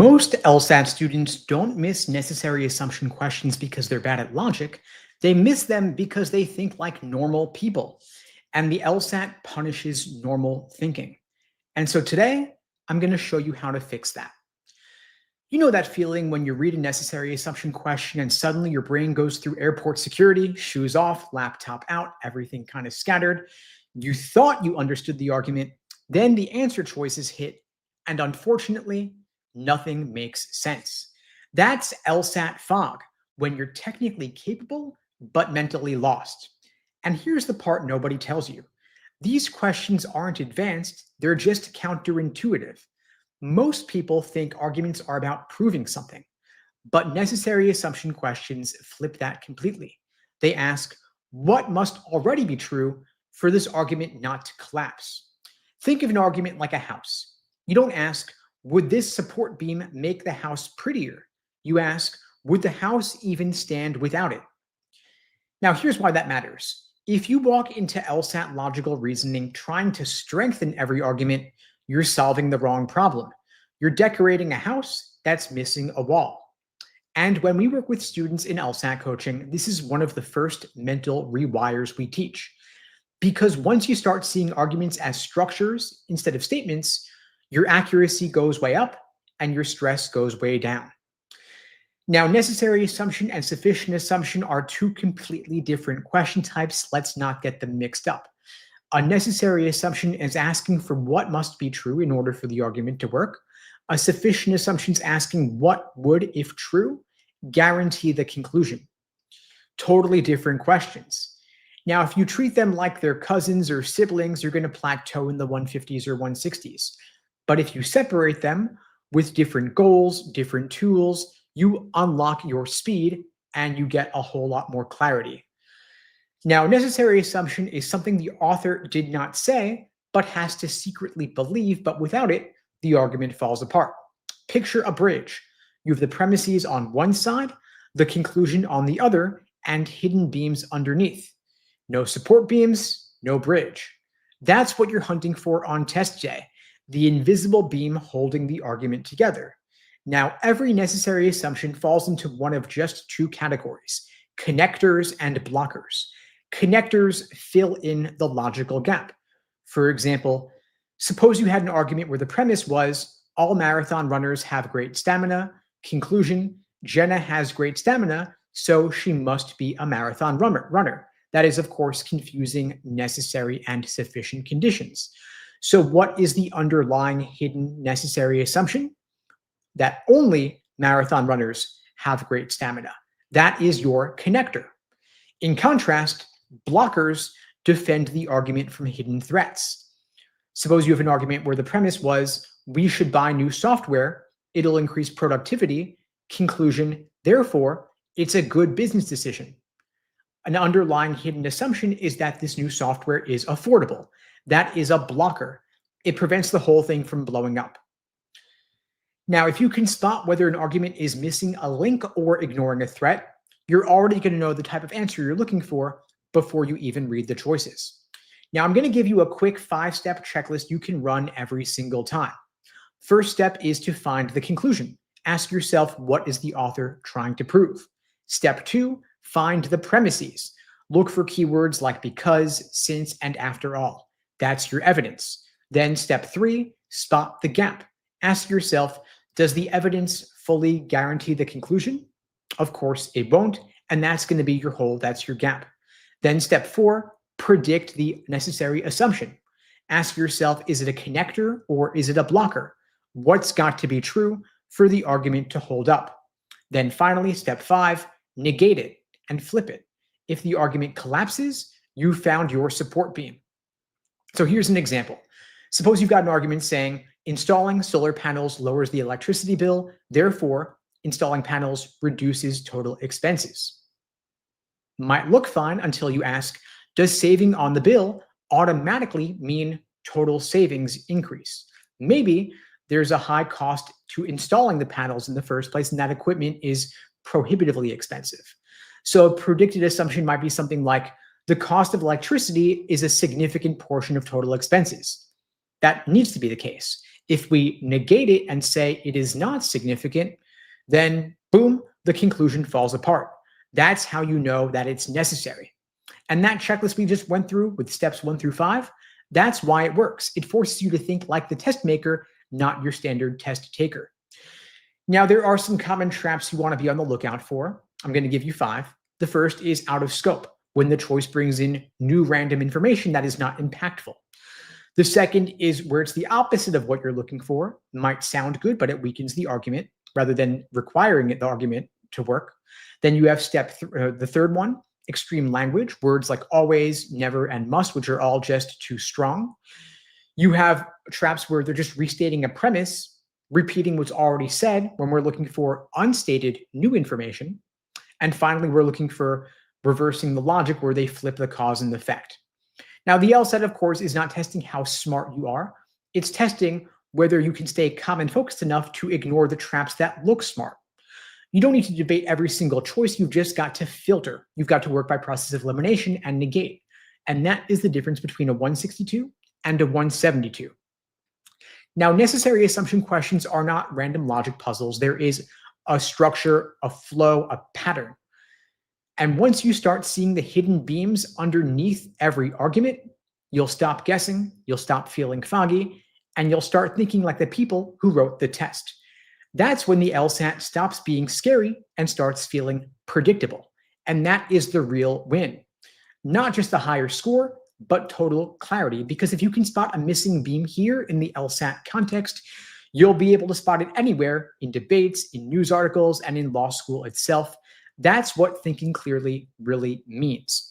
Most LSAT students don't miss necessary assumption questions because they're bad at logic. They miss them because they think like normal people. And the LSAT punishes normal thinking. And so today, I'm going to show you how to fix that. You know that feeling when you read a necessary assumption question and suddenly your brain goes through airport security, shoes off, laptop out, everything kind of scattered. You thought you understood the argument, then the answer choices hit, and unfortunately, nothing makes sense. That's LSAT fog, when you're technically capable, but mentally lost. And here's the part nobody tells you. These questions aren't advanced, they're just counterintuitive. Most people think arguments are about proving something, but necessary assumption questions flip that completely. They ask, what must already be true for this argument not to collapse? Think of an argument like a house. You don't ask, would this support beam make the house prettier? You ask, would the house even stand without it? Now, here's why that matters. If you walk into LSAT logical reasoning trying to strengthen every argument, you're solving the wrong problem. You're decorating a house that's missing a wall. And when we work with students in LSAT coaching, this is one of the first mental rewires we teach. Because once you start seeing arguments as structures instead of statements, your accuracy goes way up and your stress goes way down. Now, necessary assumption and sufficient assumption are two completely different question types. Let's not get them mixed up. A necessary assumption is asking for what must be true in order for the argument to work. A sufficient assumption is asking what would, if true, guarantee the conclusion. Totally different questions. Now, if you treat them like they're cousins or siblings, you're going to plateau in the 150s or 160s. But if you separate them with different goals, different tools, you unlock your speed and you get a whole lot more clarity. Now, necessary assumption is something the author did not say, but has to secretly believe, but without it, the argument falls apart. Picture a bridge. You have the premises on one side, the conclusion on the other, and hidden beams underneath. No support beams, no bridge. That's what you're hunting for on test day, the invisible beam holding the argument together. Now, every necessary assumption falls into one of just two categories, connectors and blockers. Connectors fill in the logical gap. For example, suppose you had an argument where the premise was all marathon runners have great stamina. Conclusion, Jenna has great stamina, so she must be a marathon runner. That is, of course, confusing necessary and sufficient conditions. So what is the underlying hidden necessary assumption? That only marathon runners have great stamina. That is your connector. In contrast, blockers defend the argument from hidden threats. Suppose you have an argument where the premise was, we should buy new software, it'll increase productivity. Conclusion, therefore, it's a good business decision. An underlying hidden assumption is that this new software is affordable. That is a blocker. It prevents the whole thing from blowing up. Now, if you can spot whether an argument is missing a link or ignoring a threat, you're already going to know the type of answer you're looking for before you even read the choices. Now, I'm going to give you a quick 5-step checklist you can run every single time. First step is to find the conclusion. Ask yourself, what is the author trying to prove? Step 2, find the premises. Look for keywords like because, since, and after all. That's your evidence. Then step 3, spot the gap. Ask yourself, does the evidence fully guarantee the conclusion? Of course, it won't, and that's going to be your hole, that's your gap. Then step 4, predict the necessary assumption. Ask yourself, is it a connector or is it a blocker? What's got to be true for the argument to hold up? Then finally, step 5, negate it and flip it. If the argument collapses, you found your support beam. So here's an example. Suppose you've got an argument saying, installing solar panels lowers the electricity bill, therefore, installing panels reduces total expenses. Might look fine until you ask, does saving on the bill automatically mean total savings increase? Maybe there's a high cost to installing the panels in the first place, and that equipment is prohibitively expensive. So a predicted assumption might be something like, the cost of electricity is a significant portion of total expenses. That needs to be the case. If we negate it and say it is not significant, then boom, the conclusion falls apart. That's how you know that it's necessary. And that checklist we just went through with steps 1 through 5, that's why it works. It forces you to think like the test maker, not your standard test taker. Now, there are some common traps you want to be on the lookout for. I'm going to give you 5. The first is out of scope, when the choice brings in new random information that is not impactful. The second is where it's the opposite of what you're looking for. It might sound good, but it weakens the argument rather than requiring the argument to work. Then you have the third one, extreme language, words like always, never, and must, which are all just too strong. You have traps where they're just restating a premise, repeating what's already said when we're looking for unstated new information. And finally, we're looking for reversing the logic where they flip the cause and the effect. Now, the LSAT, of course, is not testing how smart you are. It's testing whether you can stay calm and focused enough to ignore the traps that look smart. You don't need to debate every single choice. You've just got to filter. You've got to work by process of elimination and negate. And that is the difference between a 162 and a 172. Now, necessary assumption questions are not random logic puzzles. There is a structure, a flow, a pattern. And once you start seeing the hidden beams underneath every argument, you'll stop guessing, you'll stop feeling foggy, and you'll start thinking like the people who wrote the test. That's when the LSAT stops being scary and starts feeling predictable. And that is the real win. Not just the higher score, but total clarity. Because if you can spot a missing beam here in the LSAT context, you'll be able to spot it anywhere in debates, in news articles, and in law school itself. That's what thinking clearly really means.